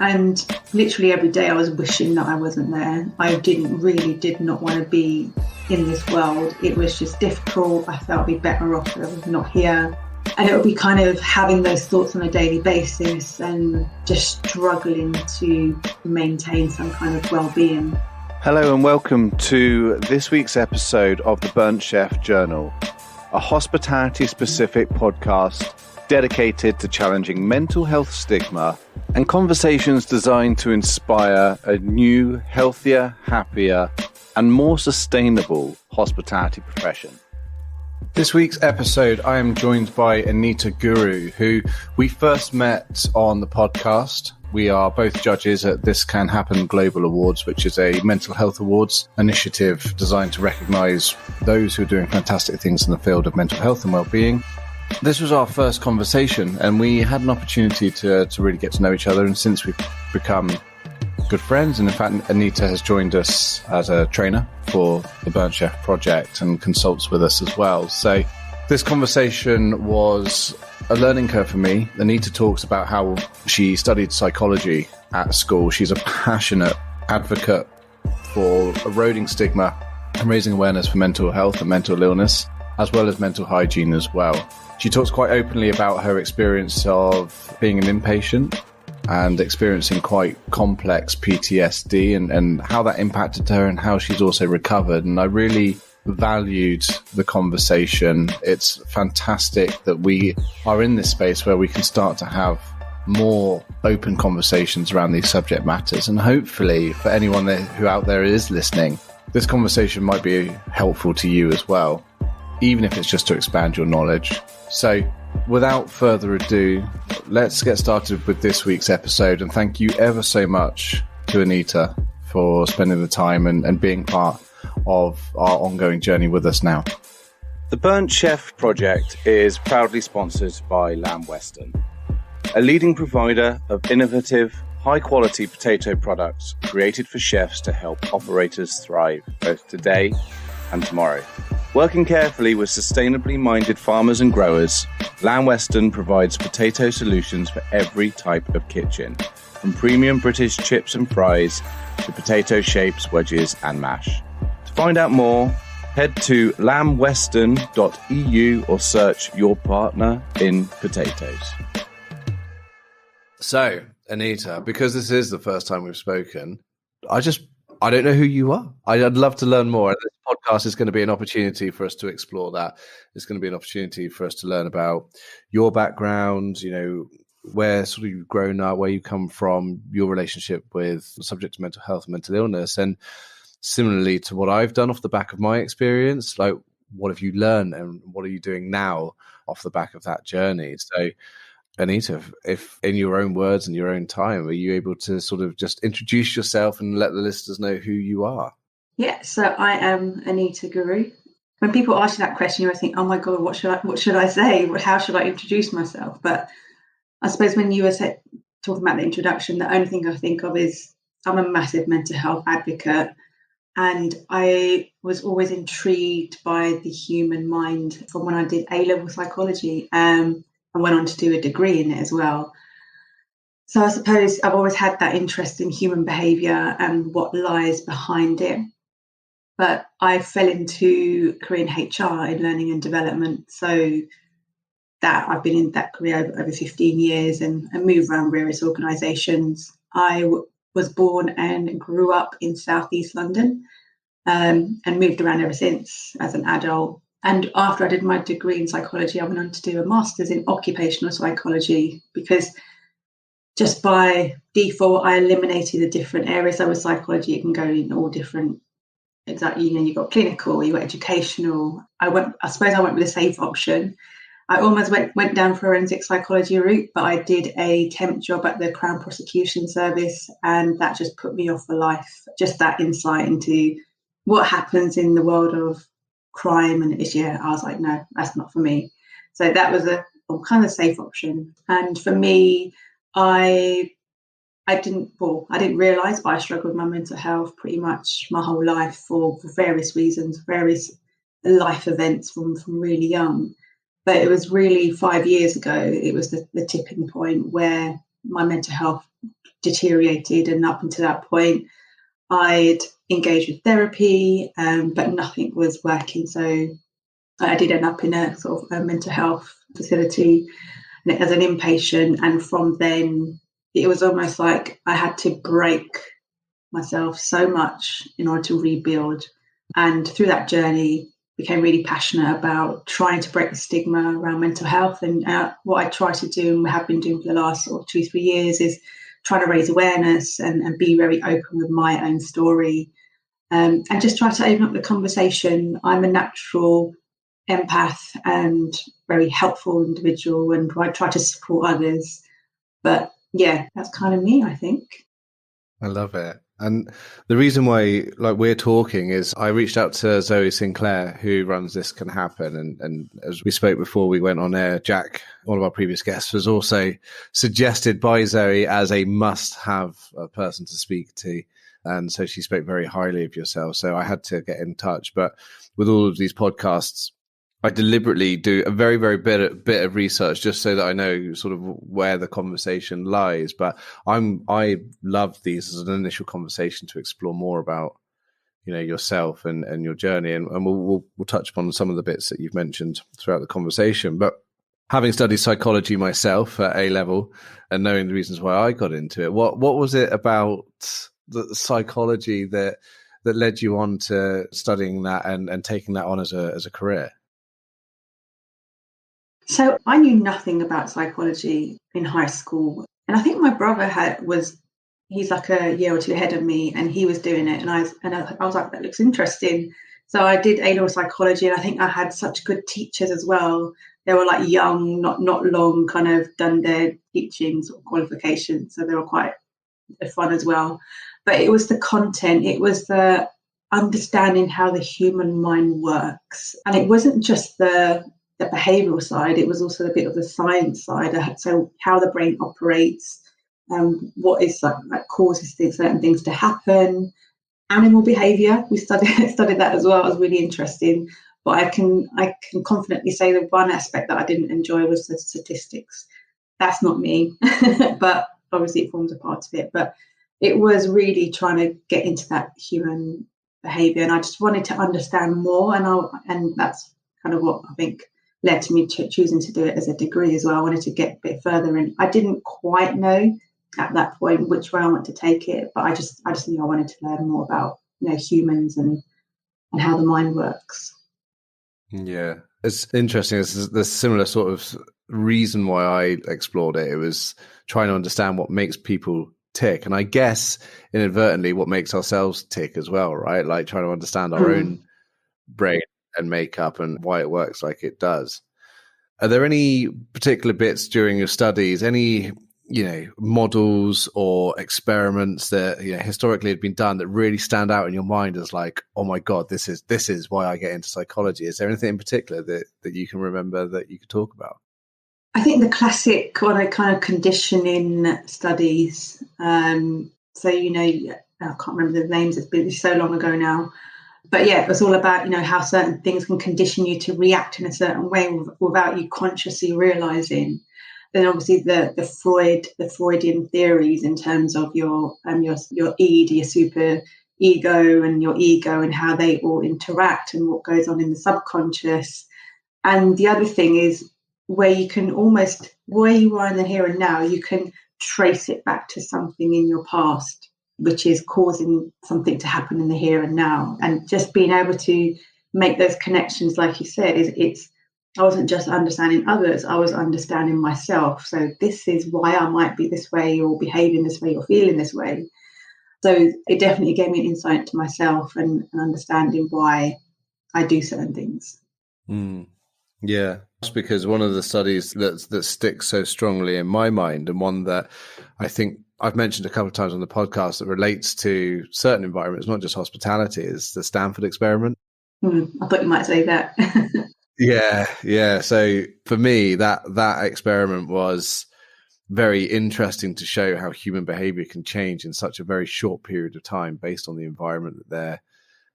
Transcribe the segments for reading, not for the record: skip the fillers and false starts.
And literally every day I was wishing that I wasn't there. I did not want to be in this world. It was just difficult. I felt I'd be better off if I was not here. And it would be kind of having those thoughts on a daily basis and just struggling to maintain some kind of well-being. Hello and welcome to this week's episode of the Burnt Chef Journal, a hospitality-specific podcast dedicated to challenging mental health stigma and conversations designed to inspire a new, healthier, happier, and more sustainable hospitality profession. This week's episode, I am joined by Anita Guru, who we first met on the podcast. We are both judges at This Can Happen Global Awards, which is a mental health awards initiative designed to recognise those who are doing fantastic things in the field of mental health and well-being. This was our first conversation, and we had an opportunity to really get to know each other, and since we've become good friends, and in fact Anita has joined us as a trainer for the Burnt Chef project and consults with us as well. So this conversation was a learning curve for me. Anita talks about how she studied psychology at school. She's a passionate advocate for eroding stigma and raising awareness for mental health and mental illness, as well as mental hygiene as well. She talks quite openly about her experience of being an inpatient and experiencing quite complex PTSD and how that impacted her and how she's also recovered. And I really valued the conversation. It's fantastic that we are in this space where we can start to have more open conversations around these subject matters. And hopefully for anyone who out there is listening, this conversation might be helpful to you as well, even if it's just to expand your knowledge. So without further ado, let's get started with this week's episode. And thank you ever so much to Anita for spending the time and being part of our ongoing journey with us now. The Burnt Chef project is proudly sponsored by Lamb Weston, a leading provider of innovative, high-quality potato products created for chefs to help operators thrive both today and tomorrow. Working carefully with sustainably minded farmers and growers, Lamb Weston provides potato solutions for every type of kitchen, from premium British chips and fries to potato shapes, wedges and mash. To find out more, head to lambweston.eu or search your partner in potatoes. So, Anita, because this is the first time we've spoken, I don't know who you are. I'd love to learn more. This podcast is going to be an opportunity for us to explore that. It's going to be an opportunity for us to learn about your background, where sort of you've grown up, where you come from, your relationship with the subject of mental health and mental illness. And similarly to what I've done off the back of my experience, like what have you learned and what are you doing now off the back of that journey? So Anita, if in your own words and your own time, are you able to sort of just introduce yourself and let the listeners know who you are? Yeah, so I am Anita Guru. When people ask you that question, you always think, oh my God, what should I say? How should I introduce myself? But I suppose when you were talking about the introduction, the only thing I think of is I'm a massive mental health advocate. And I was always intrigued by the human mind from when I did A-level psychology. I went on to do a degree in it as well. So I suppose I've always had that interest in human behaviour and what lies behind it. But I fell into a career in HR, in learning and development. So that I've been in that career over 15 years and moved around various organisations. I was born and grew up in southeast London and moved around ever since as an adult. And after I did my degree in psychology, I went on to do a master's in occupational psychology because just by default, I eliminated the different areas. So with psychology, it can go in all different, exactly, you've got clinical, you've got educational. I suppose I went with a safe option. I almost went down forensic psychology route, but I did a temp job at the Crown Prosecution Service, and that just put me off for life. Just that insight into what happens in the world of crime and I was like, no, that's not for me. So that was a kind of safe option. And for me, I didn't realise, but I struggled with my mental health pretty much my whole life for various reasons, various life events from really young. But it was really 5 years ago, it was the tipping point where my mental health deteriorated, and up until that point I'd engaged with therapy, but nothing was working. So I did end up in a sort of a mental health facility as an inpatient, and from then it was almost like I had to break myself so much in order to rebuild. And through that journey, became really passionate about trying to break the stigma around mental health. And what I try to do, and have been doing for the last sort of 2-3 years, is trying to raise awareness and be very open with my own story, and just try to open up the conversation. I'm a natural empath and very helpful individual, and I try to support others. But yeah, that's kind of me, I think. I love it. And the reason why we're talking is I reached out to Zoe Sinclair, who runs This Can Happen. And as we spoke before we went on air, Jack, one of our previous guests, was also suggested by Zoe as a must-have person to speak to. And so she spoke very highly of yourself. So I had to get in touch. But with all of these podcasts, I deliberately do a very, very bit of research just so that I know sort of where the conversation lies. But I love these as an initial conversation to explore more about, yourself and your journey. And we'll touch upon some of the bits that you've mentioned throughout the conversation. But having studied psychology myself at A level and knowing the reasons why I got into it, what was it about the psychology that led you on to studying that and taking that on as a career? So I knew nothing about psychology in high school. And I think my brother he's like a year or two ahead of me, and he was doing it. And I was like, that looks interesting. So I did A-level psychology, and I think I had such good teachers as well. They were like young, not long, kind of done their teachings or qualifications. So they were quite fun as well. But it was the content. It was the understanding how the human mind works. And it wasn't just the behavioural side, it was also a bit of the science side. So how the brain operates, what is like causes certain things to happen. Animal behaviour, we studied that as well. It was really interesting. But I can confidently say the one aspect that I didn't enjoy was the statistics. That's not me, but obviously it forms a part of it. But it was really trying to get into that human behaviour, and I just wanted to understand more. And that's kind of what I think led to me choosing to do it as a degree as well. I wanted to get a bit further in. I didn't quite know at that point which way I wanted to take it, but I just knew I wanted to learn more about humans and how the mind works. Yeah, it's interesting. There's a similar sort of reason why I explored it. It was trying to understand what makes people tick, and I guess inadvertently what makes ourselves tick as well, right? Like trying to understand our own brain and makeup and why it works like it does. Are there any particular bits during your studies, any models or experiments that historically had been done that really stand out in your mind as like, oh my god, this is why I get into psychology? Is there anything in particular that you can remember that you could talk about? I think the classic kind of conditioning studies. So I can't remember the names. It's been so long ago now. But yeah, it was all about, how certain things can condition you to react in a certain way without you consciously realizing. Then obviously the Freudian theories in terms of your id, your super ego and your ego, and how they all interact and what goes on in the subconscious. And the other thing is where you can almost, where you are in the here and now, you can trace it back to something in your past which is causing something to happen in the here and now. And just being able to make those connections, like you said, I wasn't just understanding others, I was understanding myself. So this is why I might be this way, or behaving this way, or feeling this way. So it definitely gave me an insight to myself and understanding why I do certain things. Yeah, that's because one of the studies that sticks so strongly in my mind, and one that I think I've mentioned a couple of times on the podcast that relates to certain environments, not just hospitality, is the Stanford experiment. I thought you might say that. Yeah. So for me, that experiment was very interesting to show how human behavior can change in such a very short period of time based on the environment that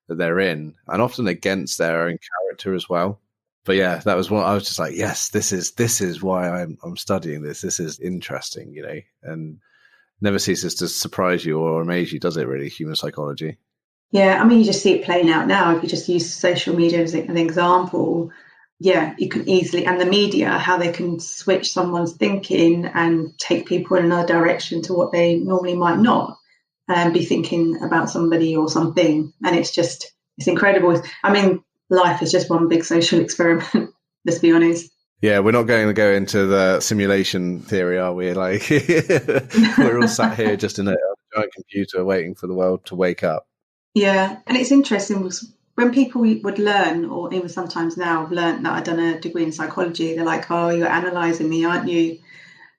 they're in, and often against their own character as well. But yeah, that was one I was just like, yes, this is why I'm studying this. This is interesting, and never ceases to surprise you or amaze you, does it, really, human psychology? Yeah, I mean, you just see it playing out now. If you just use social media as an example, yeah, you can easily, and the media, how they can switch someone's thinking and take people in another direction to what they normally might not be thinking about somebody or something. And it's incredible. I mean, life is just one big social experiment, let's be honest. Yeah, we're not going to go into the simulation theory, are we? Like, we're all sat here just in a giant computer waiting for the world to wake up. Yeah, and it's interesting because when people would learn, or even sometimes now have learned that I've done a degree in psychology, they're like, oh, you're analysing me, aren't you?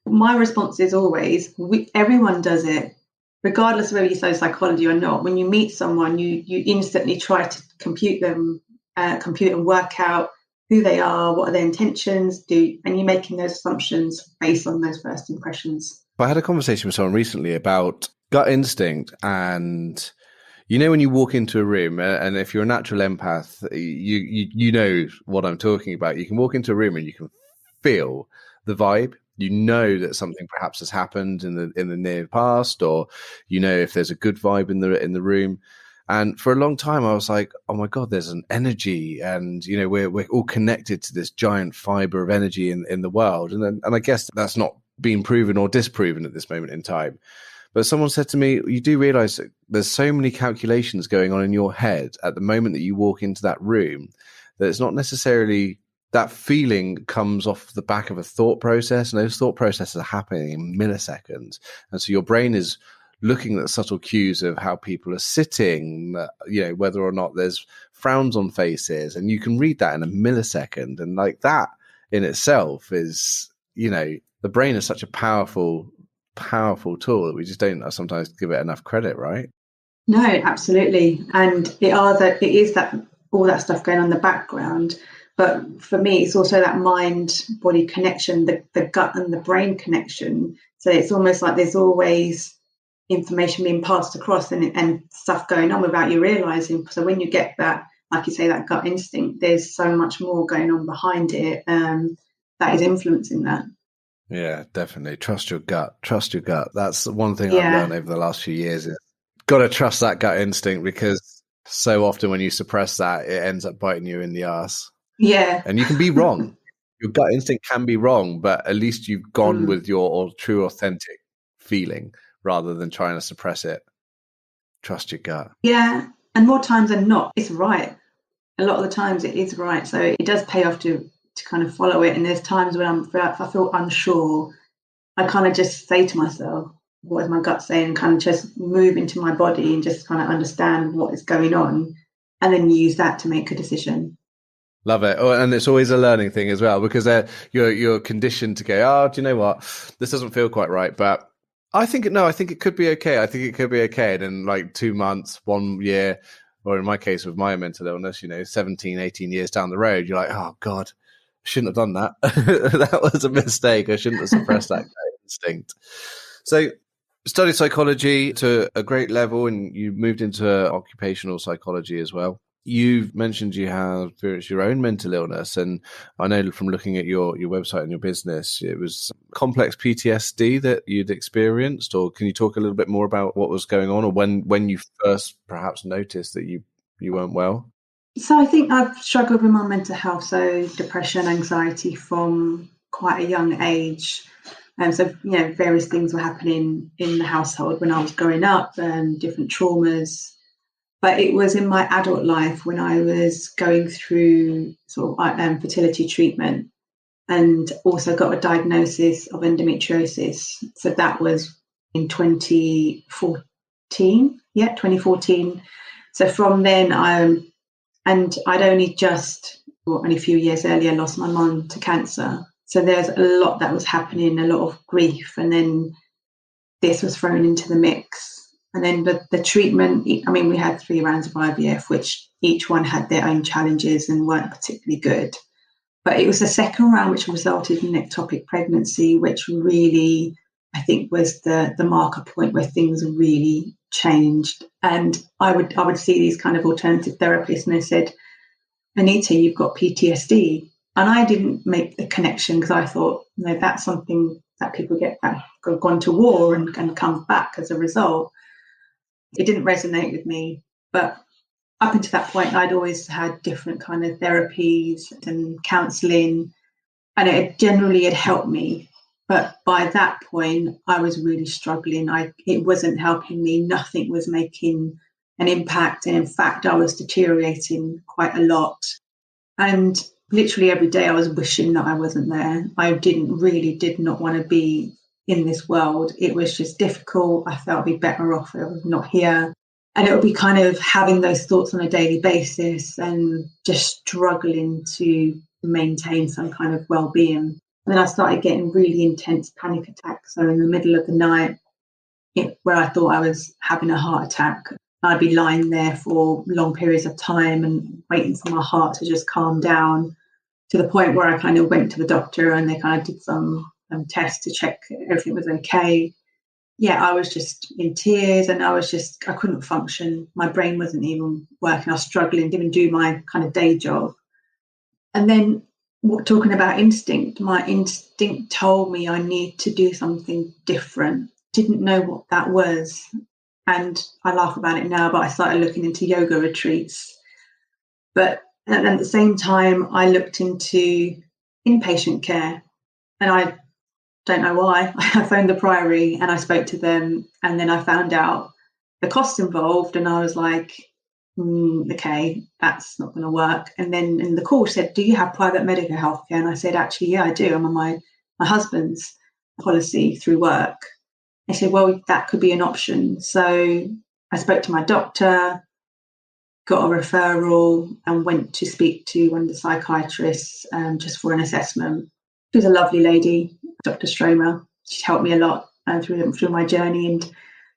My response is always, everyone does it, regardless of whether you study psychology or not. When you meet someone, you instantly try to compute and work out who they are, what are their intentions, and you're making those assumptions based on those first impressions. I had a conversation with someone recently about gut instinct, and you know when you walk into a room, and if you're a natural empath, you know what I'm talking about. You can walk into a room and you can feel the vibe. You know that something perhaps has happened in the near past, or you know if there's a good vibe in the room. And for a long time, I was like, "Oh my God, there's an energy, and you know we're all connected to this giant fiber of energy in the world." And I guess that's not been proven or disproven at this moment in time. But someone said to me, "You do realize that there's so many calculations going on in your head at the moment that you walk into that room that it's not necessarily." That feeling comes off the back of a thought process, and those thought processes are happening in milliseconds. And so your brain is looking at subtle cues of how people are sitting, you know, whether or not there's frowns on faces, and you can read that in a millisecond. And like that in itself is, you know, the brain is such a powerful tool that we just don't sometimes give it enough credit, right? No, absolutely. And it is that all that stuff going on in the background. But for me, it's also that mind-body connection, the gut and the brain connection. So it's almost like there's always information being passed across and stuff going on without you realizing. So when you get that, like you say, that gut instinct, there's so much more going on behind it that is influencing that. Yeah, definitely. Trust your gut. Trust your gut. That's the one thing I've learned over the last few years is got to trust that gut instinct, because so often when you suppress that, it ends up biting you in the ass. Yeah. And you can be wrong. Your gut instinct can be wrong, but at least you've gone with your true, authentic feeling rather than trying to suppress it. Trust your gut. Yeah. And more times than not, it's right. A lot of the times it is right. So it does pay off to kind of follow it. And there's times when I feel unsure, I kind of just say to myself, what is my gut saying? And kind of just move into my body and just kind of understand what is going on, and then use that to make a decision. Love it. Oh, and it's always a learning thing as well, because you're conditioned to go, oh, do you know what? This doesn't feel quite right, but I think it could be okay. I think it could be okay. And in like 2 months, 1 year, or in my case with my mental illness, 17, 18 years down the road, you're like, oh God, I shouldn't have done that. That was a mistake. I shouldn't have suppressed that instinct. So studied psychology to a great level, and you moved into occupational psychology as well. You've mentioned you have experienced your own mental illness, and I know from looking at your website and your business, it was complex PTSD that you'd experienced. Or can you talk a little bit more about what was going on, or when you first perhaps noticed that you weren't well? So I think I've struggled with my mental health, so depression, anxiety from quite a young age. So, various things were happening in the household when I was growing up, different traumas. But it was in my adult life when I was going through sort of fertility treatment, and also got a diagnosis of endometriosis. So that was in 2014. Yeah, 2014. So from then, and I'd only a few years earlier, lost my mum to cancer. So there's a lot that was happening, a lot of grief. And then this was thrown into the mix. And then the treatment, we had 3 rounds of IVF, which each one had their own challenges and weren't particularly good. But it was the second round which resulted in ectopic pregnancy, which really, I think, was the marker point where things really changed. And I would see these kind of alternative therapists, and they said, Anita, you've got PTSD. And I didn't make the connection, because I thought, that's something that people gone to war and come back as a result. It didn't resonate with me. But up until that point, I'd always had different kind of therapies and counselling, and it generally had helped me. But by that point, I was really struggling. It wasn't helping me. Nothing was making an impact. And in fact, I was deteriorating quite a lot. And literally every day I was wishing that I wasn't there. I did not want to be in this world. It was just difficult. I felt I'd be better off if I was not here. And it would be kind of having those thoughts on a daily basis and just struggling to maintain some kind of well-being. And then I started getting really intense panic attacks. So in the middle of the night, where I thought I was having a heart attack, I'd be lying there for long periods of time and waiting for my heart to just calm down, to the point where I kind of went to the doctor and they kind of did some tests to check everything was okay. Yeah, I was just in tears and I couldn't function. My brain wasn't even working. I was struggling to even do my kind of day job. And then talking about instinct, my instinct told me I need to do something different. Didn't know what that was. And I laugh about it now, but I started looking into yoga retreats. But at the same time, I looked into inpatient care. And I don't know why. I phoned the Priory and I spoke to them. And then I found out the costs involved. And I was like, okay, that's not going to work. And then in the call said, do you have private medical health care? And I said, actually, yeah, I do. I'm on my husband's policy through work. They said, well, that could be an option. So I spoke to my doctor, got a referral and went to speak to one of the psychiatrists just for an assessment. She was a lovely lady, Dr. Stromer. She helped me a lot through my journey. And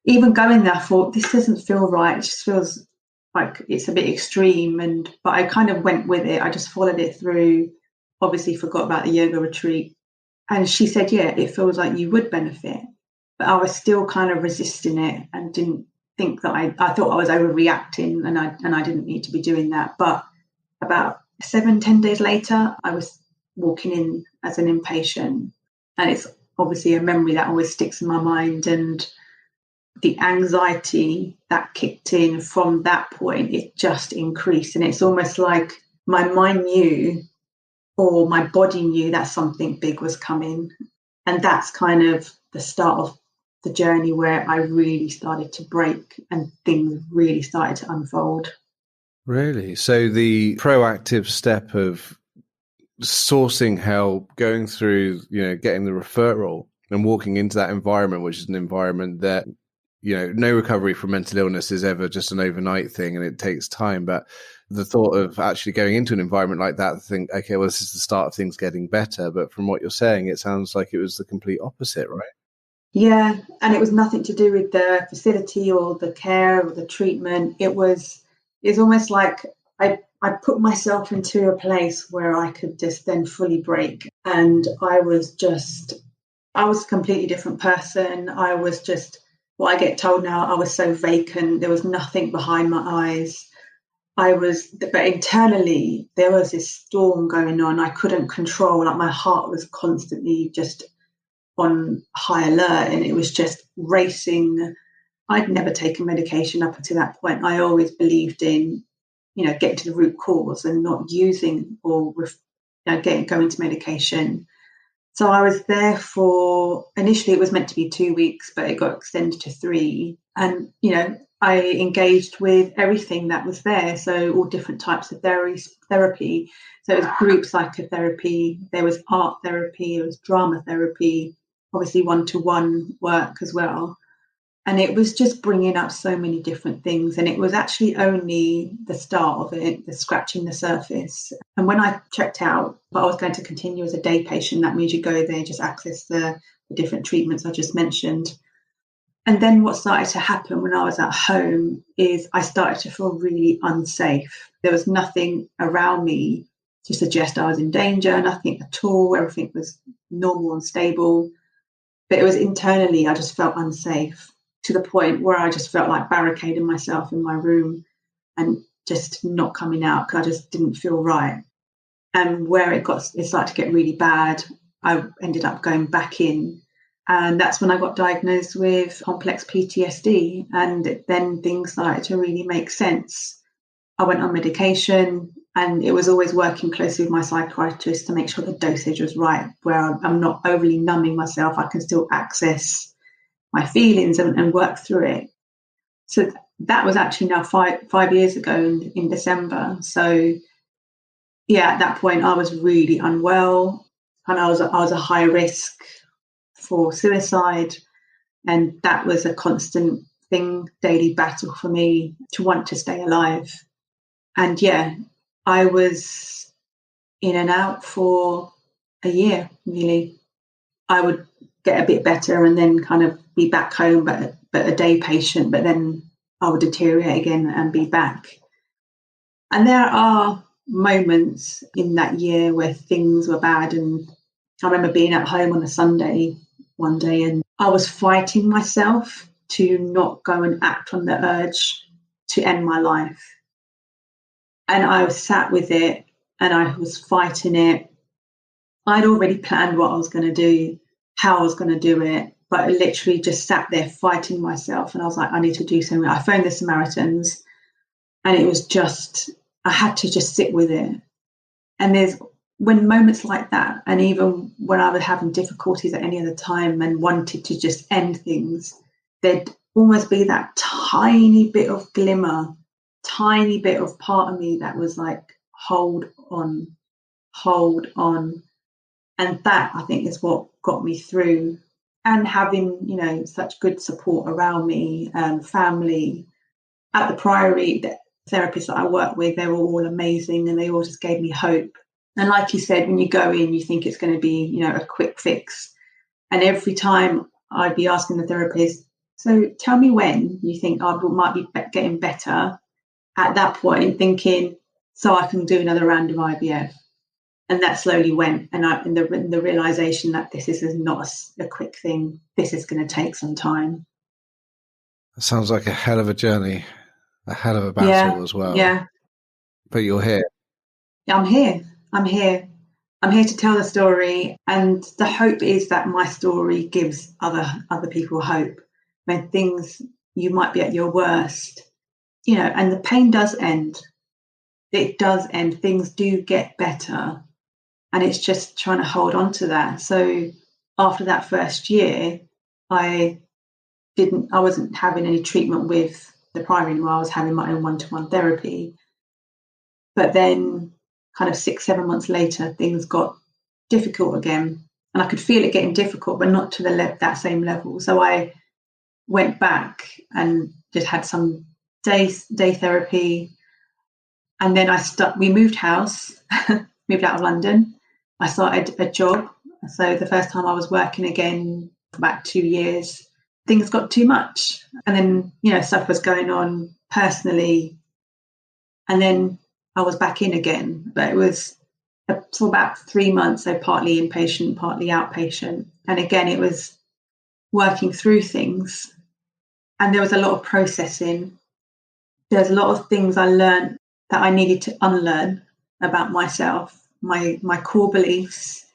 even going there, I thought, this doesn't feel right. It just feels like it's a bit extreme. But I kind of went with it. I just followed it through, obviously forgot about the yoga retreat. And she said, yeah, it feels like you would benefit. But I was still kind of resisting it and didn't think that I thought I was overreacting and I didn't need to be doing that. But about 7-10 days later, I was walking in as an inpatient, and it's obviously a memory that always sticks in my mind. And the anxiety that kicked in from that point, it just increased. And it's almost like my mind knew, or my body knew, that something big was coming. And that's kind of the start of the journey where I really started to break and things really started to unfold. Really? So the proactive step of sourcing help, going through, getting the referral and walking into that environment, which is an environment that, no recovery from mental illness is ever just an overnight thing and it takes time. But the thought of actually going into an environment like that, think, okay, well, this is the start of things getting better. But from what you're saying, it sounds like it was the complete opposite, right? Yeah, and it was nothing to do with the facility or the care or the treatment. It's almost like I put myself into a place where I could just then fully break. And I was a completely different person. I was just, what I get told now, I was so vacant. There was nothing behind my eyes. But internally, there was this storm going on. I couldn't control, like my heart was constantly just on high alert and it was just racing. I'd never taken medication up until that point. I always believed in, getting to the root cause and not using or going to medication. So I was there for, initially it was meant to be 2 weeks, but it got extended to 3. And, I engaged with everything that was there. So all different types of therapy. So it was group psychotherapy, there was art therapy, there was drama therapy, obviously one-to-one work as well. And it was just bringing up so many different things. And it was actually only the start of it, the scratching the surface. And when I checked out, but I was going to continue as a day patient, that means you go there, just access the different treatments I just mentioned. And then what started to happen when I was at home is I started to feel really unsafe. There was nothing around me to suggest I was in danger, nothing at all. Everything was normal and stable. But it was internally, I just felt unsafe, to the point where I just felt like barricading myself in my room and just not coming out because I just didn't feel right. And where it started to get really bad, I ended up going back in And that's when I got diagnosed with complex PTSD. And then things started to really make sense. I went on medication, and it was always working closely with my psychiatrist to make sure the dosage was right, where I'm not overly numbing myself. I can still access my feelings and work through it. So that was actually now five years ago in December. So yeah, at that point I was really unwell, and I was a high risk for suicide, and that was a constant thing, daily battle for me to want to stay alive. And yeah, I was in and out for a year, really. I would get a bit better and then kind of be back home, but a day patient, but then I would deteriorate again and be back. And there are moments in that year where things were bad. And I remember being at home on a Sunday one day, and I was fighting myself to not go and act on the urge to end my life. And I was sat with it and I was fighting it. I'd already planned what I was going to do, how I was going to do it, but I literally just sat there fighting myself. And I was like, I need to do something. I phoned the Samaritans, and it was just, I had to just sit with it. And there's when moments like that, and even when I was having difficulties at any other time and wanted to just end things, there'd almost be that tiny bit of glimmer, tiny bit of part of me that was like, hold on. And that, I think, is what got me through. And having, such good support around me, family. At the Priory, the therapists that I work with, they were all amazing, and they all just gave me hope. And like you said, when you go in, you think it's going to be, a quick fix. And every time I'd be asking the therapist, so tell me when you think I might be getting better. At that point, thinking, so I can do another round of IVF. And that slowly went. And the realization that this is not a quick thing. This is going to take some time. It sounds like a hell of a journey, a hell of a battle as well. Yeah. But you're here. Yeah, I'm here. I'm here to tell the story. And the hope is that my story gives other people hope. When things, you might be at your worst, and the pain does end. It does end. Things do get better. And it's just trying to hold on to that. So after that first year, I wasn't having any treatment with the Priory anymore. I was having my own one-to-one therapy. But then kind of 6-7 months later, things got difficult again. And I could feel it getting difficult, but not to that same level. So I went back and just had some day therapy. And then we moved house, moved out of London. I started a job. So the first time I was working again for about 2 years, things got too much. And then, stuff was going on personally. And then I was back in again. But it was for about 3 months, so partly inpatient, partly outpatient. And again, it was working through things. And there was a lot of processing. There's a lot of things I learned that I needed to unlearn about myself, my core beliefs.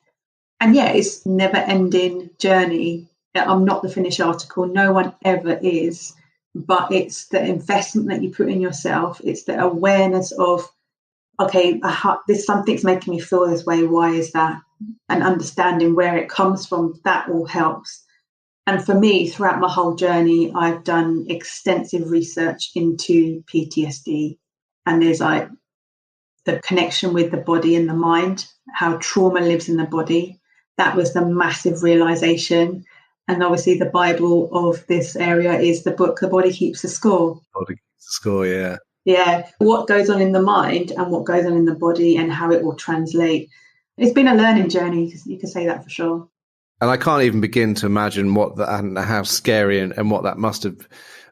And yeah, it's never ending journey. I'm not the finished article. No one ever is. But it's the investment that you put in yourself. It's the awareness of, okay, something's making me feel this way. Why is that? And understanding where it comes from, that all helps. And for me, throughout my whole journey, I've done extensive research into PTSD. And there's like the connection with the body and the mind, how trauma lives in the body. That was the massive realization. And obviously the Bible of this area is the book, The Body Keeps the Score. Body keeps the score, yeah. Yeah. What goes on in the mind and what goes on in the body and how it will translate. It's been a learning journey, you can say that for sure. And I can't even begin to imagine and how scary and what that must have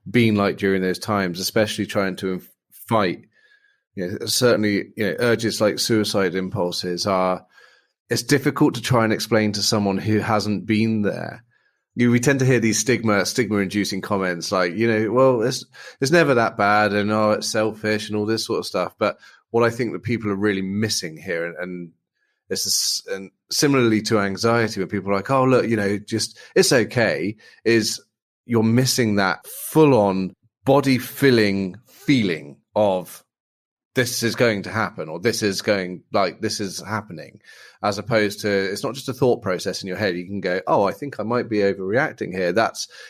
been like during those times, especially trying to fight. Certainly, urges like suicide impulses it's difficult to try and explain to someone who hasn't been there. We tend to hear these stigma-inducing comments like, well, it's never that bad, and it's selfish and all this sort of stuff. But what I think that people are really missing here, and similarly to anxiety, when people are like, oh, look, just it's okay, is you're missing that full-on body-filling feeling of this is going to happen, or this is happening, as opposed to, it's not just a thought process in your head. You can go, oh, I think I might be overreacting here.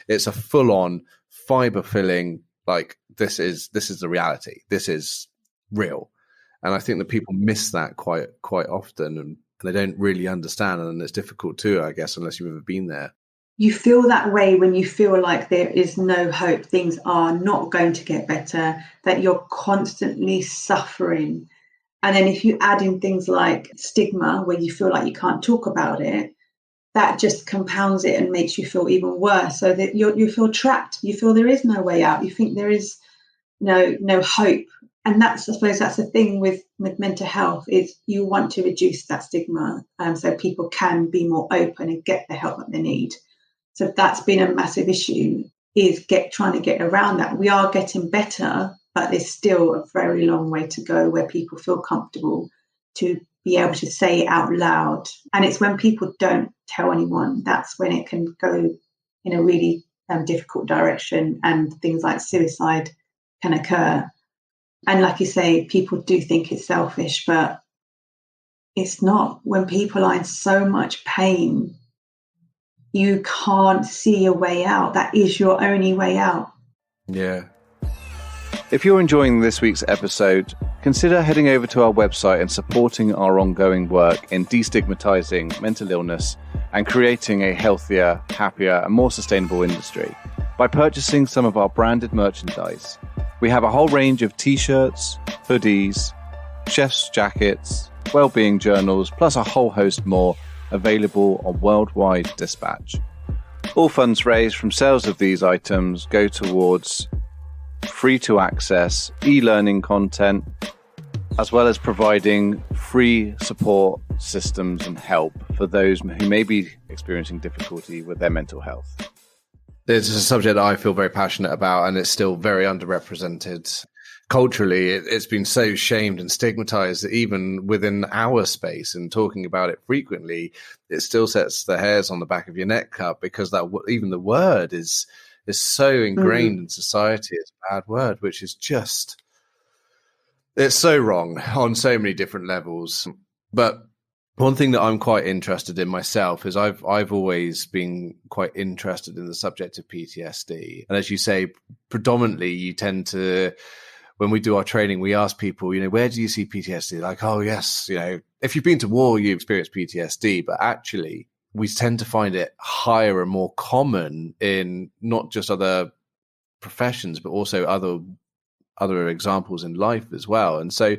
It's a full-on fiber filling, like this is the reality. This is real. And I think that people miss that quite often, and they don't really understand. And it's difficult too, I guess, unless you've ever been there. You feel that way when you feel like there is no hope, things are not going to get better, that you're constantly suffering. And then if you add in things like stigma, where you feel like you can't talk about it, that just compounds it and makes you feel even worse. So that you feel trapped. You feel there is no way out. You think there is no hope. And I suppose that's the thing with mental health, is you want to reduce that stigma, so people can be more open and get the help that they need. So that's been a massive issue, is trying to get around that. We are getting better, but there's still a very long way to go where people feel comfortable to be able to say it out loud. And it's when people don't tell anyone, that's when it can go in a really difficult direction, and things like suicide can occur. And like you say, people do think it's selfish, but it's not. When people are in so much pain, you can't see a way out. That is your only way out. Yeah. If you're enjoying this week's episode, consider heading over to our website and supporting our ongoing work in destigmatizing mental illness and creating a healthier, happier, and more sustainable industry by purchasing some of our branded merchandise. We have a whole range of t-shirts, hoodies, chef's jackets, well-being journals, plus a whole host more available on worldwide dispatch. All funds raised from sales of these items go towards free-to-access e-learning content, as well as providing free support systems and help for those who may be experiencing difficulty with their mental health. This is a subject that I feel very passionate about, and it's still very underrepresented. Culturally, it's been so shamed and stigmatized that even within our space, and talking about it frequently, it still sets the hairs on the back of your neck up, because that even the word is so ingrained in society as a bad word, which is just, it's so wrong on so many different levels. But one thing that I'm quite interested in myself is I've always been quite interested in the subject of PTSD. And as you say, predominantly you tend to, when we do our training, we ask people, where do you see PTSD? Like, oh, yes, if you've been to war, you experience PTSD. But actually, we tend to find it higher and more common in not just other professions, but also other examples in life as well. And so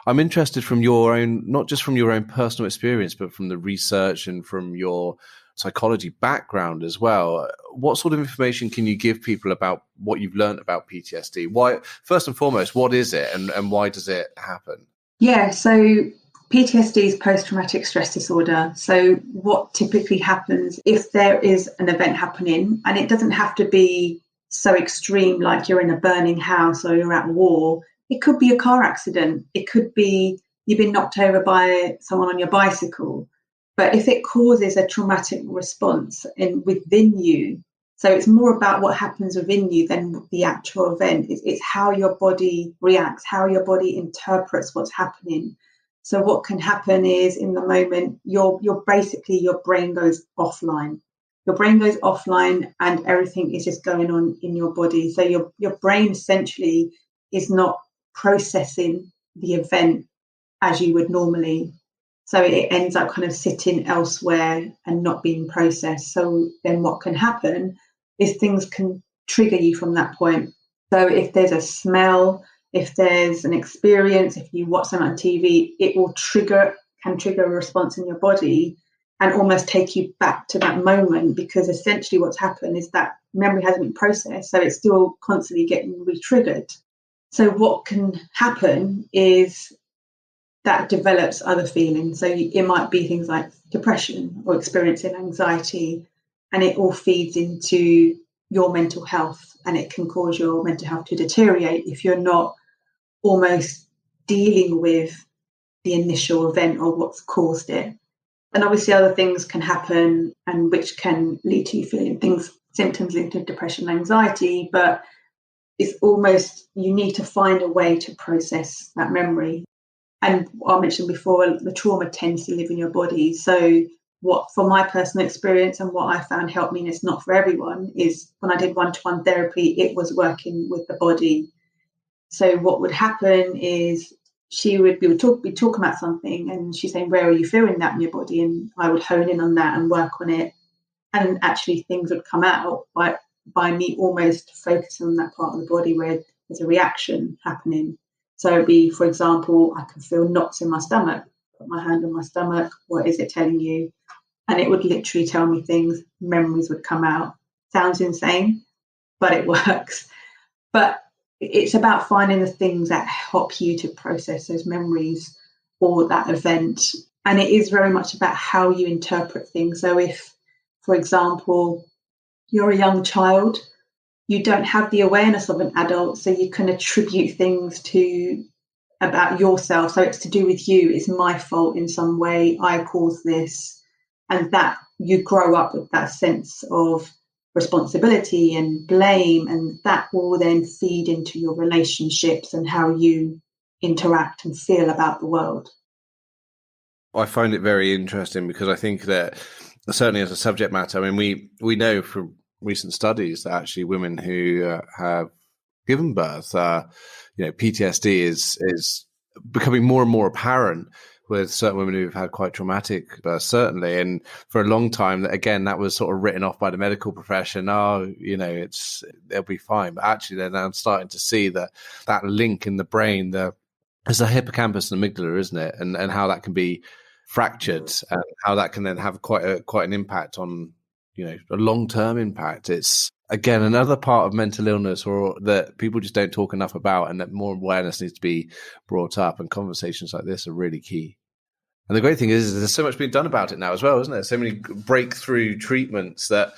I'm interested from your own, not just from your own personal experience, but from the research and from your psychology background as well. What sort of information can you give people about what you've learned about PTSD? Why, first and foremost, what is it, and why does it happen? Yeah, so PTSD is post-traumatic stress disorder. So what typically happens if there is an event happening, and it doesn't have to be so extreme like you're in a burning house or you're at war. It could be a car accident. It could be you've been knocked over by someone on your bicycle. But if it causes a traumatic response within you, so it's more about what happens within you than the actual event. It's how your body reacts, how your body interprets what's happening. So what can happen is, in the moment, your brain goes offline. Your brain goes offline and everything is just going on in your body. So your brain essentially is not processing the event as you would normally. So it ends up kind of sitting elsewhere and not being processed. So then what can happen is things can trigger you from that point. So if there's a smell, if there's an experience, if you watch something on TV, it will can trigger a response in your body and almost take you back to that moment, because essentially what's happened is that memory hasn't been processed, so it's still constantly getting re-triggered. So what can happen is that develops other feelings. So it might be things like depression or experiencing anxiety, and it all feeds into your mental health, and it can cause your mental health to deteriorate if you're not almost dealing with the initial event or what's caused it. And obviously other things can happen and which can lead to you feeling things, symptoms linked to depression and anxiety, but it's almost, you need to find a way to process that memory. And I mentioned before, the trauma tends to live in your body. So what, for my personal experience and what I found helped me, and it's not for everyone, is when I did one-to-one therapy, it was working with the body. So what would happen is we would be talking about something and she's saying, where are you feeling that in your body? And I would hone in on that and work on it. And actually things would come out by me almost focusing on that part of the body where there's a reaction happening. So it'd be, for example, I can feel knots in my stomach, put my hand on my stomach, what is it telling you? And it would literally tell me things, memories would come out. Sounds insane, but it works. But it's about finding the things that help you to process those memories or that event. And it is very much about how you interpret things. So if, for example, you're a young child, you don't have the awareness of an adult, so you can attribute things about yourself. So it's to do with you. It's my fault in some way. I caused this. And that you grow up with that sense of responsibility and blame, and that will then feed into your relationships and how you interact and feel about the world. I find it very interesting because I think that certainly as a subject matter, I mean, we know from recent studies that actually women who have given birth, PTSD is becoming more and more apparent with certain women who've had quite traumatic births, certainly. And for a long time, again, that was sort of written off by the medical profession. Oh, they'll be fine. But actually, they're now starting to see that link in the brain, it's the hippocampus and amygdala, isn't it? And how that can be fractured and how that can then have quite an impact on, a long-term impact. It's, again, another part of mental illness or that people just don't talk enough about, and that more awareness needs to be brought up, and conversations like this are really key. And the great thing is there's so much being done about it now as well, isn't there? So many breakthrough treatments that,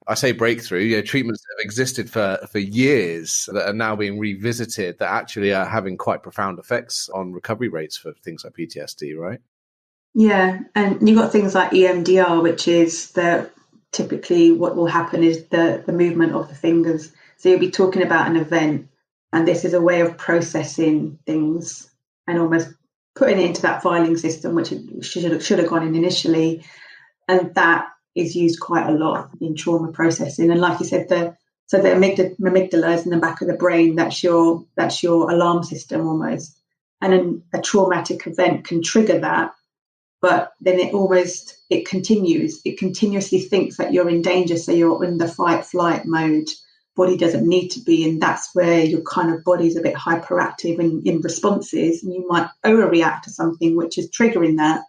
I say breakthrough, treatments that have existed for years that are now being revisited that actually are having quite profound effects on recovery rates for things like PTSD, right? Yeah, and you've got things like EMDR, which is typically what will happen is the movement of the fingers. So you'll be talking about an event, and this is a way of processing things and almost putting it into that filing system, which it should have gone in initially. And that is used quite a lot in trauma processing. And like you said, the amygdala is in the back of the brain. That's your alarm system almost. And a traumatic event can trigger that, but then it continues. It continuously thinks that you're in danger, so you're in the fight-flight mode. Body doesn't need to be, and that's where your kind of body's a bit hyperactive in responses, and you might overreact to something which is triggering that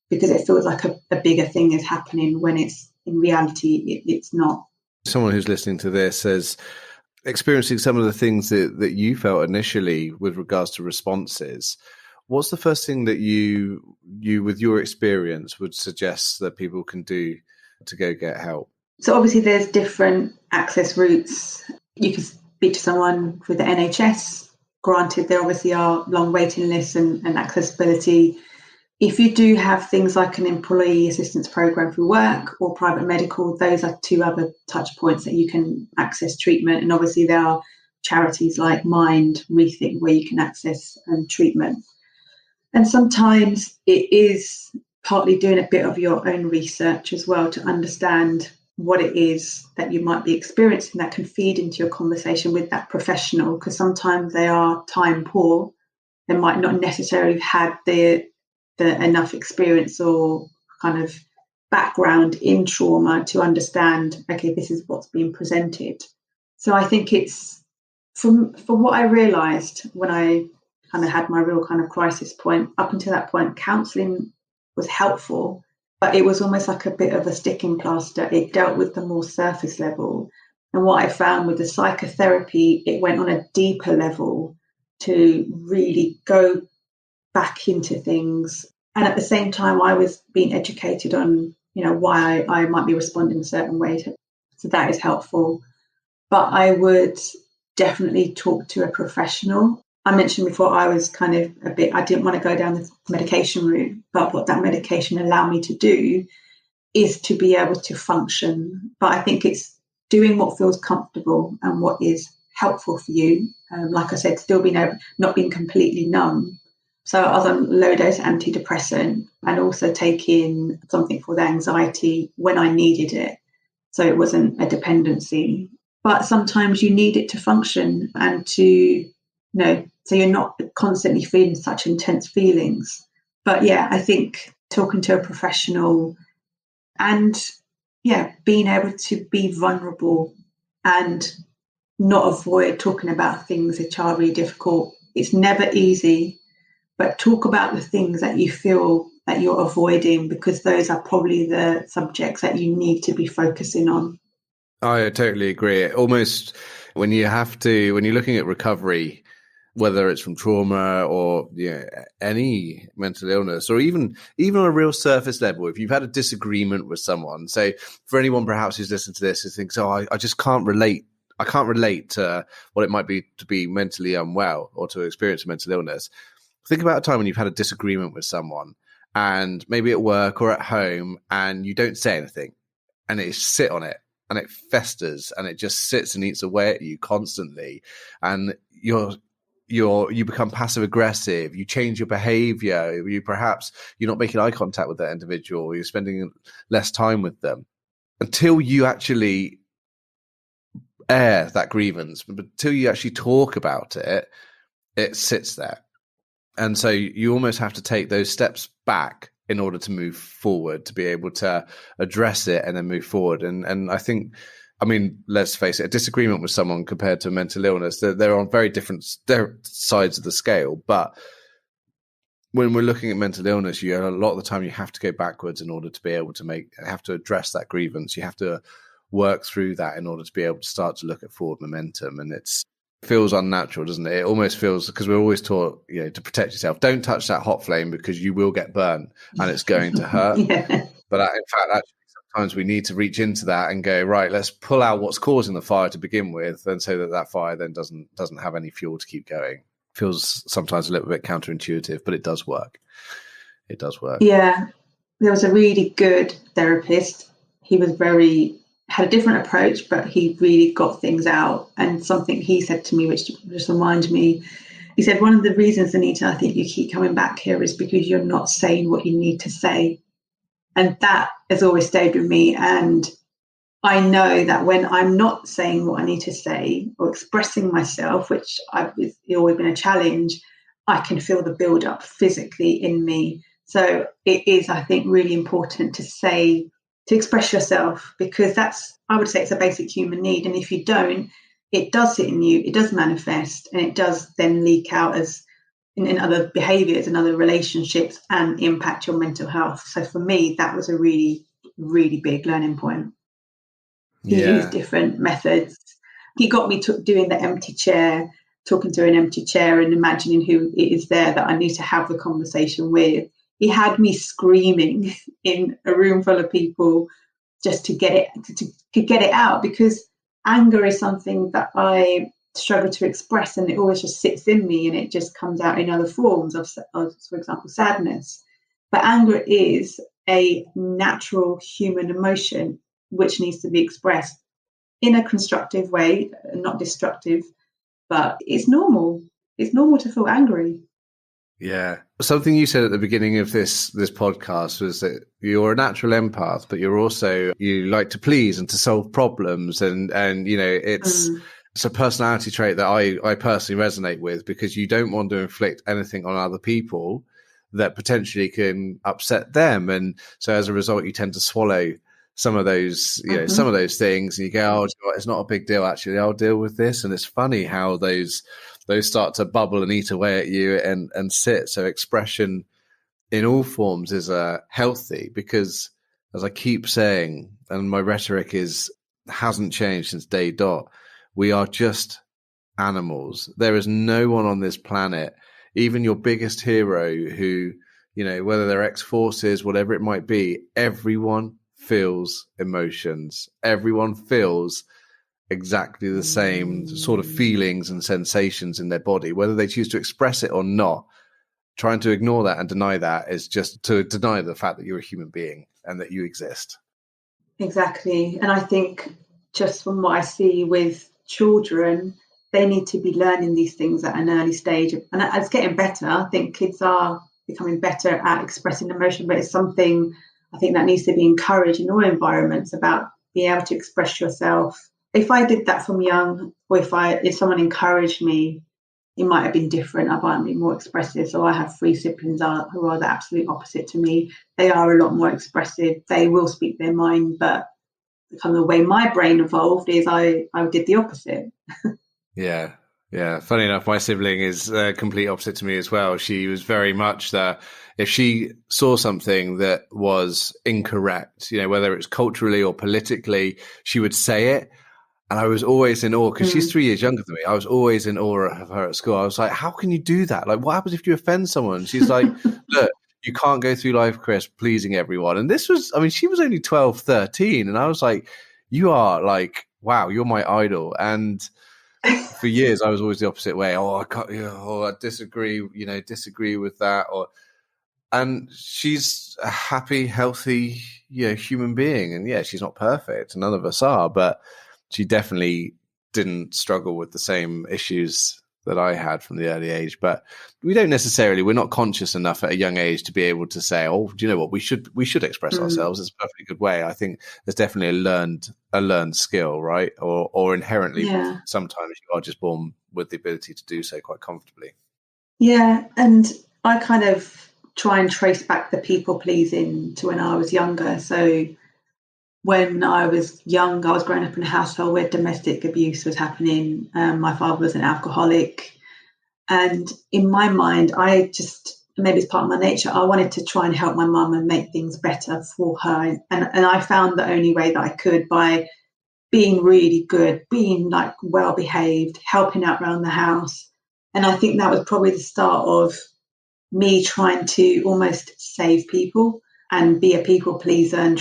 because it feels like a bigger thing is happening when it's in reality it's not. Someone who's listening to this is experiencing some of the things that you felt initially with regards to responses. What's the first thing that you with your experience would suggest that people can do to go get help? So obviously there's different access routes. You can speak to someone with the NHS. Granted, there obviously are long waiting lists and accessibility. If you do have things like an employee assistance program through work or private medical, those are two other touch points that you can access treatment. And obviously there are charities like Mind, Rethink, where you can access treatment. And sometimes it is partly doing a bit of your own research as well to understand what it is that you might be experiencing that can feed into your conversation with that professional, because sometimes they are time poor. They might not necessarily have had the enough experience or kind of background in trauma to understand, okay, this is what's being presented. So I think it's, from what I realised when I kind of had my real kind of crisis point, up until that point, counselling was helpful, but it was almost like a bit of a sticking plaster. It dealt with the more surface level. And what I found with the psychotherapy, it went on a deeper level to really go back into things. And at the same time, I was being educated on, why I might be responding a certain way. So that is helpful. But I would definitely talk to a professional. I mentioned before, I was kind of I didn't want to go down the medication route, but what that medication allowed me to do is to be able to function. But I think it's doing what feels comfortable and what is helpful for you. Like I said, still not being completely numb. So I was on low dose antidepressant and also taking something for the anxiety when I needed it. So it wasn't a dependency. But sometimes you need it to function and to, so you're not constantly feeling such intense feelings. But yeah, I think talking to a professional and being able to be vulnerable and not avoid talking about things which are really difficult. It's never easy, but talk about the things that you feel that you're avoiding, because those are probably the subjects that you need to be focusing on. I totally agree. Almost when you're looking at recovery, whether it's from trauma or any mental illness, or even on a real surface level, if you've had a disagreement with someone, so for anyone perhaps who's listened to this who thinks, I just can't relate. I can't relate to what it might be to be mentally unwell or to experience a mental illness. Think about a time when you've had a disagreement with someone, and maybe at work or at home, and you don't say anything, and it sit on it, and it festers, and it just sits and eats away at you constantly, and you become passive aggressive. You change your behavior. You're not making eye contact with that individual. You're spending less time with them until you actually air that grievance. But until you actually talk about it, it sits there. And so you almost have to take those steps back in order to move forward, to be able to address it and then move forward. And I think, let's face it, a disagreement with someone compared to a mental illness, they're on very different sides of the scale. But when we're looking at mental illness, a lot of the time you have to go backwards in order to be able to have to address that grievance. You have to work through that in order to be able to start to look at forward momentum. And it feels unnatural, doesn't it? It almost feels, because we're always taught, to protect yourself. Don't touch that hot flame because you will get burned and it's going to hurt. Yeah. But in fact, actually, sometimes we need to reach into that and go, right, let's pull out what's causing the fire to begin with, and so that fire then doesn't have any fuel to keep going. Feels sometimes a little bit counterintuitive, but it does work. It does work. Yeah. There was a really good therapist. He had a different approach, but he really got things out. And something he said to me, which just reminded me, he said, one of the reasons, Anita, I think you keep coming back here is because you're not saying what you need to say. And that has always stayed with me. And I know that when I'm not saying what I need to say or expressing myself, which it's always been a challenge, I can feel the build up physically in me. So it is, I think, really important to express yourself, because I would say it's a basic human need. And if you don't, it does sit in you, it does manifest, and it does then leak out as in other behaviors and other relationships and impact your mental health. So for me, that was a really, really big learning point. He used different methods. He got me doing the empty chair, talking to an empty chair and imagining who it is there that I need to have the conversation with. He had me screaming in a room full of people just to get it out, because anger is something that I struggle to express, and it always just sits in me, and it just comes out in other forms of, for example, sadness. But anger is a natural human emotion which needs to be expressed in a constructive way, not destructive, but it's normal. It's normal to feel angry. Yeah. Something you said at the beginning of this podcast was that you're a natural empath, but you like to please and to solve problems. And it's a personality trait that I personally resonate with, because you don't want to inflict anything on other people that potentially can upset them. And so as a result, you tend to swallow some of those, some of those things, and you go, it's not a big deal, actually, I'll deal with this. And it's funny how those start to bubble and eat away at you and sit. So expression in all forms is healthy, because, as I keep saying, and my rhetoric hasn't changed since day dot, we are just animals. There is no one on this planet, even your biggest hero, who, whether they're ex-forces, whatever it might be, everyone feels emotions. Everyone feels exactly the same sort of feelings and sensations in their body, whether they choose to express it or not. Trying to ignore that and deny that is just to deny the fact that you're a human being and that you exist. Exactly. And I think just from what I see with children, they need to be learning these things at an early stage. And it's getting better. I think kids are becoming better at expressing emotion, but it's something I think that needs to be encouraged in all environments, about being able to express yourself. If I did that from young, or if someone encouraged me, it might have been different. I might be more expressive. So I have 3 siblings who are the absolute opposite to me. They are a lot more expressive. They will speak their mind, but kind of the way my brain evolved is I did the opposite. Yeah. Yeah. Funny enough, my sibling is complete opposite to me as well. She was very much if she saw something that was incorrect, whether it's culturally or politically, she would say it. And I was always in awe because she's 3 years younger than me. I was always in awe of her at school. I was like, how can you do that? Like, what happens if you offend someone? She's like, look, you can't go through life, Kris, pleasing everyone. And she was only 12, 13. And I was like, you are like, wow, you're my idol. And for years, I was always the opposite way. Oh, I can't, I disagree, disagree with that. And she's a happy, healthy, human being. And yeah, she's not perfect. None of us are, but she definitely didn't struggle with the same issues that I had from the early age. But we're not conscious enough at a young age to be able to say, oh, do you know what? We should express ourselves. It's a perfectly good way. I think there's definitely a learned skill, right? Or inherently, sometimes you are just born with the ability to do so quite comfortably. Yeah. And I kind of try and trace back the people pleasing to when I was younger. So when I was young, I was growing up in a household where domestic abuse was happening. My father was an alcoholic. And in my mind, maybe it's part of my nature, I wanted to try and help my mum and make things better for her. And I found the only way that I could by being really good, being like well behaved, helping out around the house. And I think that was probably the start of me trying to almost save people and be a people pleaser and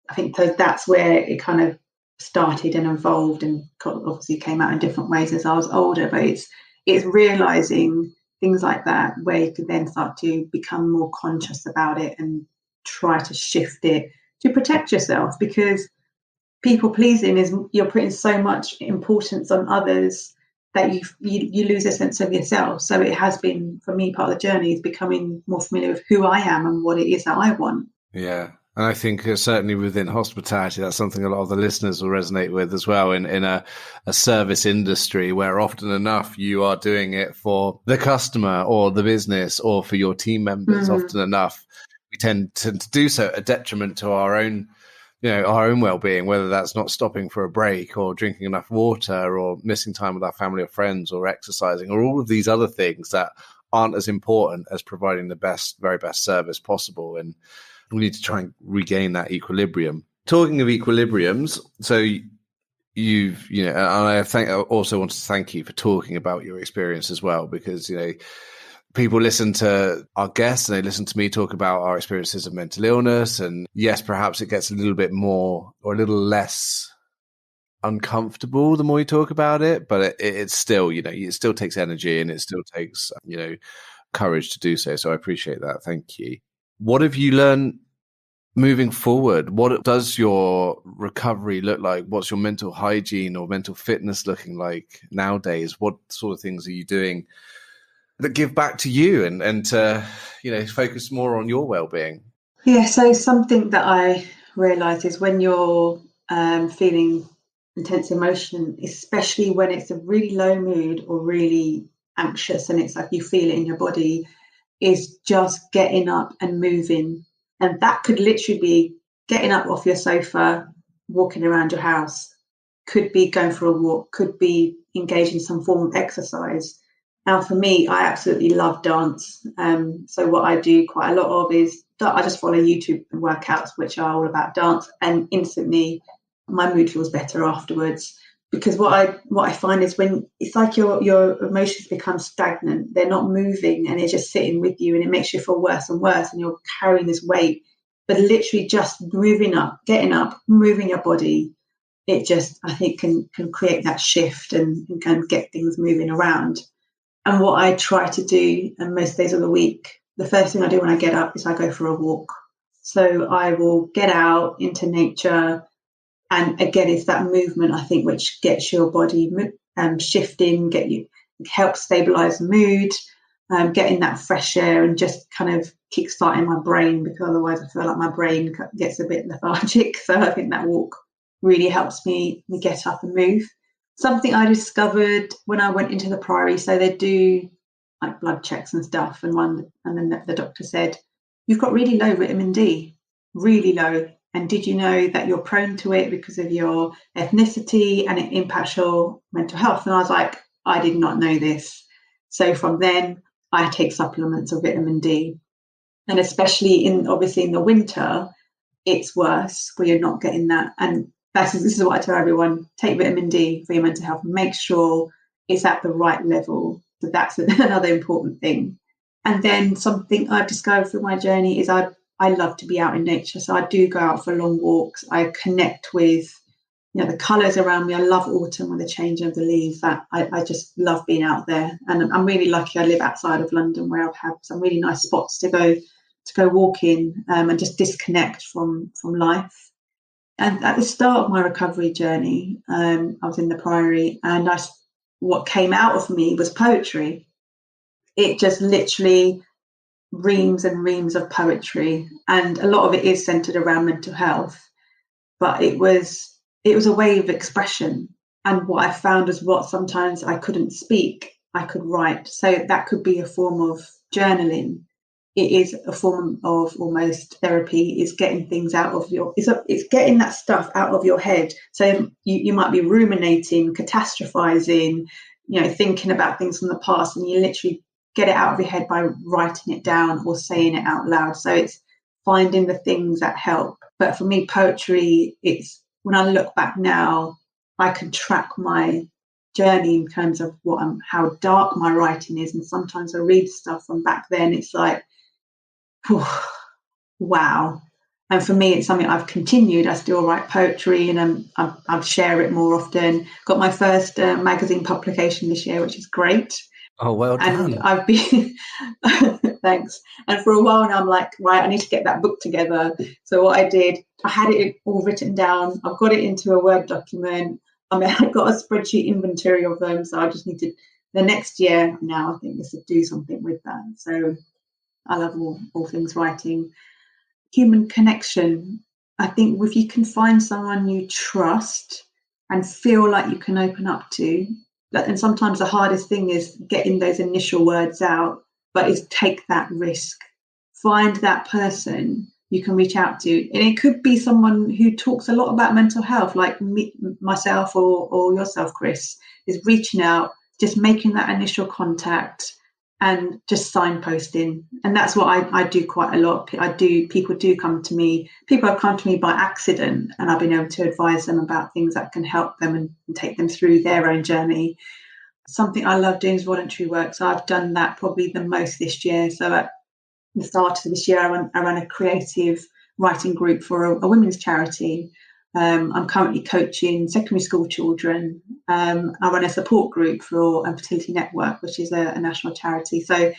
I think that's where it kind of started and evolved, and obviously came out in different ways as I was older. But it's realizing things like that where you could then start to become more conscious about it and try to shift it to protect yourself, because people pleasing is you're putting so much importance on others that you lose a sense of yourself. So it has been, for me, part of the journey is becoming more familiar with who I am and what it is that I want. Yeah. And I think certainly within hospitality, that's something a lot of the listeners will resonate with as well in a service industry where often enough you are doing it for the customer or the business or for your team members. Often enough, we tend to do so at a detriment to our own well-being, whether that's not stopping for a break or drinking enough water or missing time with our family or friends or exercising or all of these other things that aren't as important as providing the very best service possible. And we need to try and regain that equilibrium. Talking of equilibriums, so and I also want to thank you for talking about your experience as well, because, people listen to our guests and they listen to me talk about our experiences of mental illness. And yes, perhaps it gets a little bit more or a little less uncomfortable the more you talk about it, but it's still, it still takes energy and it still takes, courage to do so. So I appreciate that. Thank you. What have you learned moving forward? What does your recovery look like? What's your mental hygiene or mental fitness looking like nowadays? What sort of things are you doing that give back to you and to, focus more on your well-being? Yeah, so something that I realise is when you're feeling intense emotion, especially when it's a really low mood or really anxious and it's like you feel it in your body, is just getting up and moving. And that could literally be getting up off your sofa, walking around your house, could be going for a walk, could be engaging in some form of exercise. Now, for me, I absolutely love dance. So what I do quite a lot of is I just follow YouTube workouts, which are all about dance, and instantly my mood feels better afterwards. Because what I find is when it's like your emotions become stagnant, they're not moving and they're just sitting with you, and it makes you feel worse and worse, and you're carrying this weight. But literally just moving up, getting up, moving your body, it just, I think, can create that shift and kind of get things moving around. And what I try to do, and most days of the week, the first thing I do when I get up is I go for a walk. So I will get out into nature. And again, it's that movement, I think, which gets your body shifting, helps stabilize the mood, getting that fresh air and just kind of kickstarting my brain, because otherwise I feel like my brain gets a bit lethargic. So I think that walk really helps me get up and move. Something I discovered when I went into the Priory, so they do like blood checks and stuff, and then the doctor said, you've got really low vitamin D, really low. And did you know that you're prone to it because of your ethnicity and it impacts your mental health? And I was like, I did not know this. So from then, I take supplements of vitamin D. And especially obviously in the winter, it's worse where you're not getting that. And this is what I tell everyone: take vitamin D for your mental health. Make sure it's at the right level. So that's another important thing. And then something I've discovered through my journey is I love to be out in nature. So I do go out for long walks. I connect with the colours around me. I love autumn with the changing of the leaves. That I just love being out there. And I'm really lucky I live outside of London, where I've had some really nice spots to go walk in and just disconnect from life. And at the start of my recovery journey, I was in the Priory, and what came out of me was poetry. It just literally reams and reams of poetry, and a lot of it is centered around mental health. But it was a way of expression, and what I found is what sometimes I couldn't speak, I could write. So that could be a form of journaling. It is a form of almost therapy. It's getting things out of it's getting that stuff out of your head. So you might be ruminating, catastrophizing, thinking about things from the past, and you literally get it out of your head by writing it down or saying it out loud. So it's finding the things that help. But for me, poetry, it's when I look back now, I can track my journey in terms of how dark my writing is. And sometimes I read stuff from back then, it's like, wow. And for me, it's something I've continued. I still write poetry, and I share it more often. Got my first magazine publication this year, which is great. Oh, well done. And I've been, thanks. And for a while now, I'm like, right, I need to get that book together. So what I did, I had it all written down. I've got it into a Word document. I've got a spreadsheet inventory of them. So I just need to, the next year now, I think, is to do something with that. So I love all things writing. Human connection. I think if you can find someone you trust and feel like you can open up to, and sometimes the hardest thing is getting those initial words out, but is take that risk. Find that person you can reach out to. And it could be someone who talks a lot about mental health, like myself or yourself, Kris, is reaching out, just making that initial contact and just signposting. And that's what I do quite a lot. People have come to me by accident, and I've been able to advise them about things that can help them and take them through their own journey. Something I love doing is voluntary work. So I've done that probably the most this year. So at the start of this year, I ran a creative writing group for a women's charity. I'm currently coaching secondary school children. I run a support group for Fertility Network, which is a national charity. So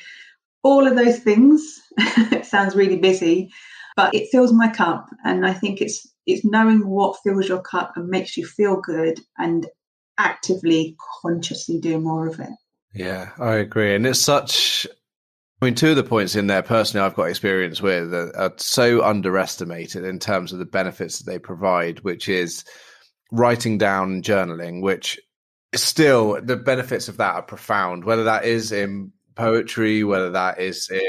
all of those things, it sounds really busy, but it fills my cup. And I think it's knowing what fills your cup and makes you feel good and actively, consciously do more of it. Yeah, I agree. And it's two of the points in there personally I've got experience with are so underestimated in terms of the benefits that they provide, which is writing down and journaling, which is still, the benefits of that are profound, whether that is in poetry, whether that is in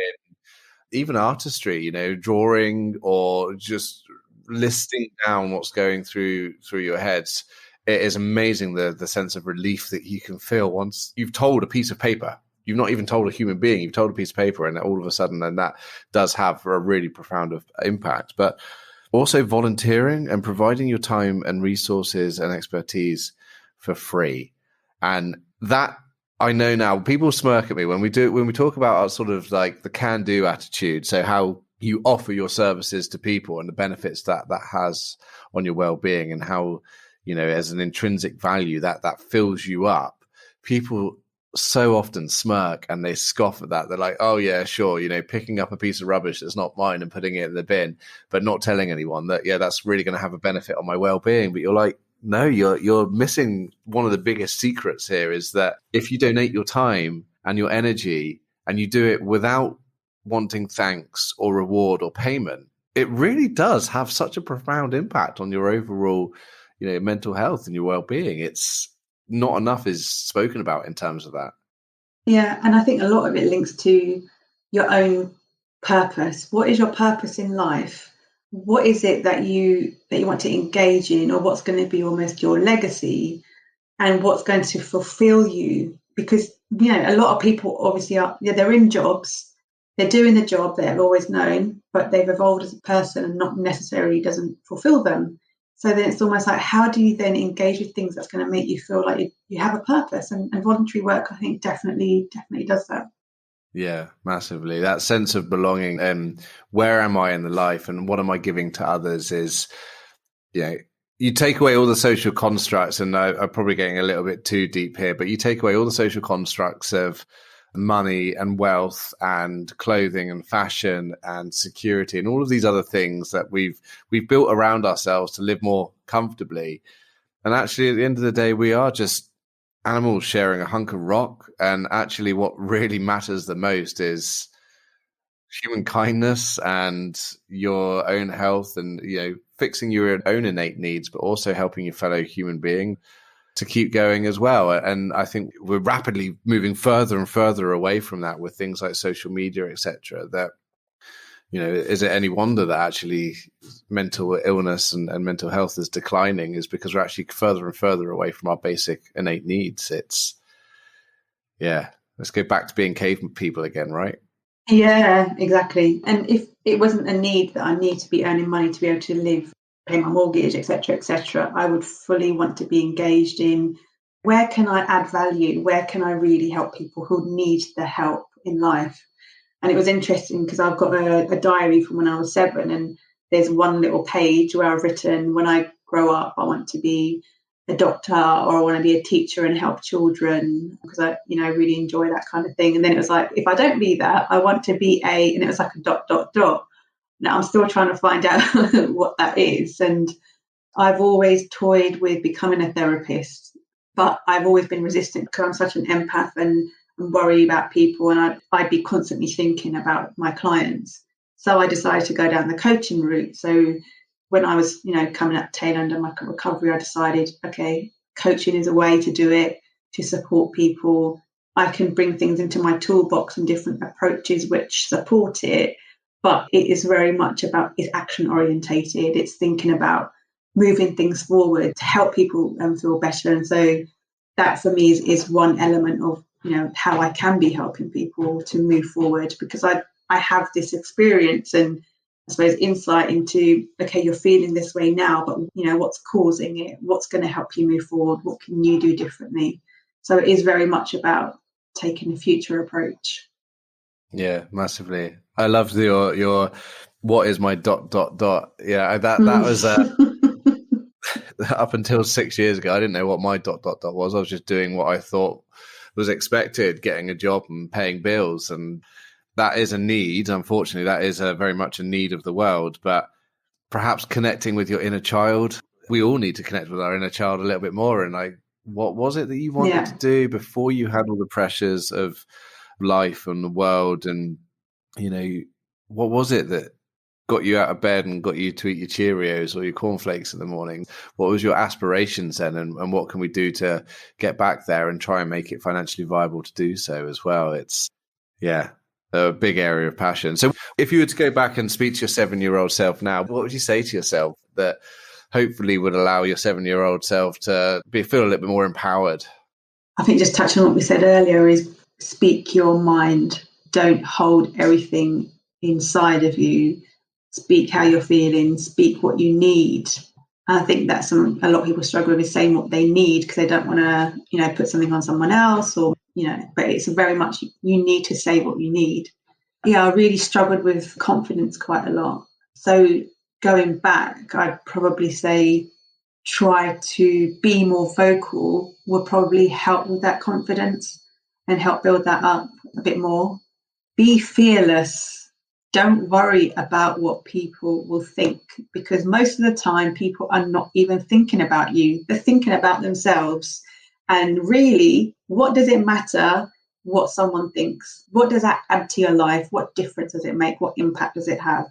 even artistry, drawing, or just listing down what's going through your heads. It is amazing the sense of relief that you can feel once you've told a piece of paper. You've not even told a human being, you've told a piece of paper, and all of a sudden, then that does have a really profound impact. But also volunteering and providing your time and resources and expertise for free. And that, I know now, people smirk at me when we talk about our sort of like the can-do attitude. So how you offer your services to people and the benefits that has on your well-being, and how as an intrinsic value that fills you up, people so often smirk and they scoff at that. They're like, oh yeah, sure, picking up a piece of rubbish that's not mine and putting it in the bin, but not telling anyone that, that's really going to have a benefit on my well-being. But you're like, no, you're missing one of the biggest secrets here, is that if you donate your time and your energy and you do it without wanting thanks or reward or payment, it really does have such a profound impact on your overall, mental health and your well-being. It's not enough is spoken about in terms of that. Yeah, and I think a lot of it links to your own purpose. What is your purpose in life? What is it that you want to engage in, or what's going to be almost your legacy, and what's going to fulfill you? Because a lot of people obviously they're in jobs, they're doing the job they've always known, but they've evolved as a person and not necessarily doesn't fulfill them. So then it's almost like, how do you then engage with things that's going to make you feel like you have a purpose? And voluntary work, I think, definitely does that. Yeah, massively. That sense of belonging and where am I in the life and what am I giving to others is, you take away all the social constructs, and I'm probably getting a little bit too deep here, but you take away all the social constructs of money and wealth and clothing and fashion and security and all of these other things that we've built around ourselves to live more comfortably. And actually, at the end of the day, we are just animals sharing a hunk of rock. And actually, what really matters the most is human kindness and your own health, and fixing your own innate needs, but also helping your fellow human being to keep going as well. And I think we're rapidly moving further and further away from that with things like social media, etc. That, is it any wonder that actually mental illness and mental health is declining? Is because we're actually further and further away from our basic innate needs. Let's go back to being cave people again, right? Yeah, exactly. And if it wasn't a need that I need to be earning money to be able to live, pay my mortgage, etc., I would fully want to be engaged in where can I add value? Where can I really help people who need the help in life? And it was interesting because I've got a diary from when I was 7, and there's one little page where I've written, when I grow up, I want to be a doctor, or I want to be a teacher and help children, because I really enjoy that kind of thing. And then it was like, if I don't be that, I want to be and it was like a ... Now I'm still trying to find out what that is. And I've always toyed with becoming a therapist, but I've always been resistant because I'm such an empath and worry about people, and I'd be constantly thinking about my clients. So I decided to go down the coaching route. So when I was, coming up tail end of my recovery, I decided, okay, coaching is a way to do it, to support people. I can bring things into my toolbox and different approaches which support it. But it is very much it's action orientated. It's thinking about moving things forward to help people feel better. And so that for me is one element of, how I can be helping people to move forward, because I have this experience and I suppose insight into, okay, you're feeling this way now, but what's causing it? What's going to help you move forward? What can you do differently? So it is very much about taking a future approach. Yeah, massively. I loved your what is my ... Yeah, that was up until 6 years ago. I didn't know what my ... was. I was just doing what I thought was expected, getting a job and paying bills, and that is a need. Unfortunately, that is very much a need of the world. But perhaps connecting with your inner child, we all need to connect with our inner child a little bit more. And what was it that you wanted to do before you had all the pressures of life and the world? And what was it that got you out of bed and got you to eat your Cheerios or your cornflakes in the morning? What was your aspirations then, and what can we do to get back there and try and make it financially viable to do so as well? It's a big area of passion. So if you were to go back and speak to your 7-year-old self now, what would you say to yourself that hopefully would allow your 7-year-old self to feel a little bit more empowered? I think just touching on what we said earlier is speak your mind. Don't hold everything inside of you. Speak how you're feeling, speak what you need. And I think that's a lot of people struggle with, is saying what they need because they don't want to, put something on someone else, or, but it's very much, you need to say what you need. Yeah, I really struggled with confidence quite a lot. So going back, I'd probably say try to be more vocal will probably help with that confidence and help build that up a bit more. Be fearless. Don't worry about what people will think, because most of the time people are not even thinking about you. They're thinking about themselves. And really, what does it matter what someone thinks? What does that add to your life? What difference does it make? What impact does it have?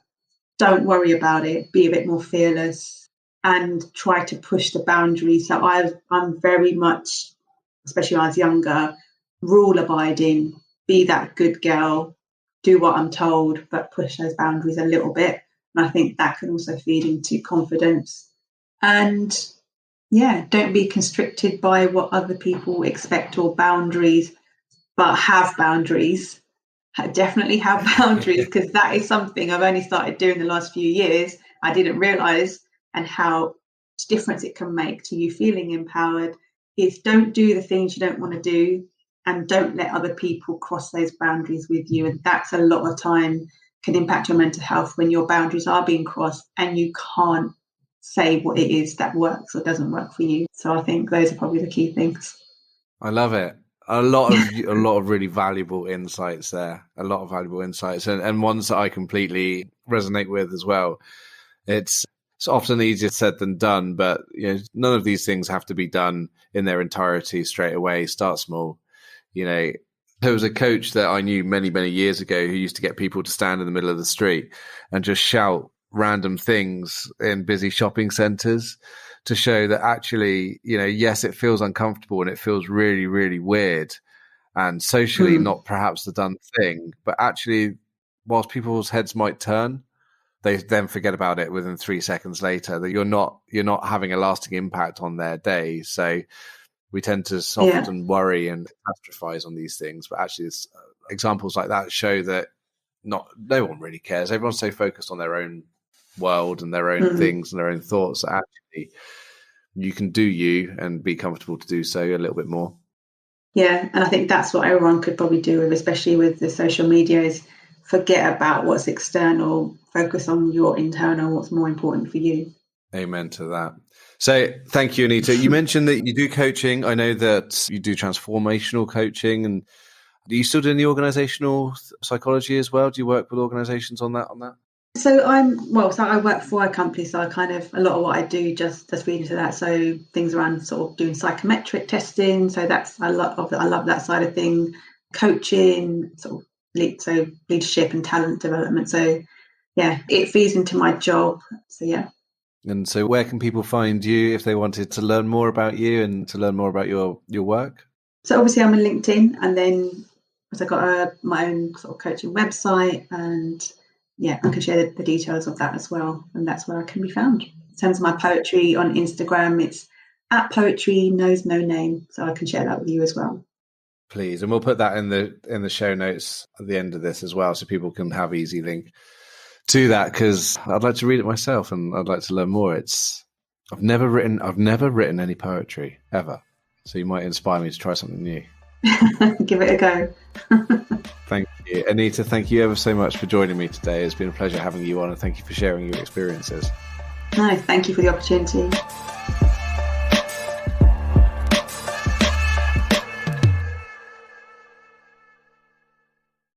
Don't worry about it. Be a bit more fearless and try to push the boundaries. So I'm very much, especially when I was younger, rule abiding, be that good girl, do what I'm told, but push those boundaries a little bit. And I think that can also feed into confidence. And yeah, don't be constricted by what other people expect or boundaries, but have boundaries. Definitely have boundaries, because that is something I've only started doing the last few years. I didn't realize, and how much difference it can make to you feeling empowered is don't do the things you don't want to do, and don't let other people cross those boundaries with you. And that's a lot of time can impact your mental health when your boundaries are being crossed and you can't say what it is that works or doesn't work for you. So I think those are probably the key things. I love it. A lot of really valuable insights there. A lot of valuable insights, and ones that I completely resonate with as well. It's often easier said than done, but none of these things have to be done in their entirety straight away. Start small. There was a coach that I knew many, many years ago who used to get people to stand in the middle of the street and just shout random things in busy shopping centres to show that actually, yes, it feels uncomfortable and it feels really, really weird and socially not perhaps the done thing, but actually, whilst people's heads might turn, they then forget about it within 3 seconds later, that you're not having a lasting impact on their day. So we tend to often worry and catastrophize on these things, but actually examples like that show that no one really cares. Everyone's so focused on their own world and their own things and their own thoughts that actually you can do you and be comfortable to do so a little bit more. Yeah, and I think that's what everyone could probably do with, especially with the social media, is forget about what's external, focus on your internal, what's more important for you. Amen to that. So thank you, Anita. You mentioned that you do coaching. I know that you do transformational coaching, and are you still doing the organizational psychology as well? Do you work with organizations on that? So I work for a company, so I kind of, a lot of what I do just feed into that. So things around sort of doing psychometric testing. So I love that side of things. Coaching, sort of leadership and talent development. So yeah, it feeds into my job. So yeah. And so where can people find you if they wanted to learn more about you and to learn more about your work? So obviously I'm on LinkedIn, and then I've got my own sort of coaching website, and yeah, I can share the details of that as well. And that's where I can be found. In terms of my poetry on Instagram, it's @poetry knows no name. So I can share that with you as well. Please. And we'll put that in the show notes at the end of this as well, so people can have easy link to that, because I'd like to read it myself and I'd like to learn more. I've never written any poetry ever. So you might inspire me to try something new. Give it a go. Thank you. Anita, thank you ever so much for joining me today. It's been a pleasure having you on, and thank you for sharing your experiences. No, thank you for the opportunity.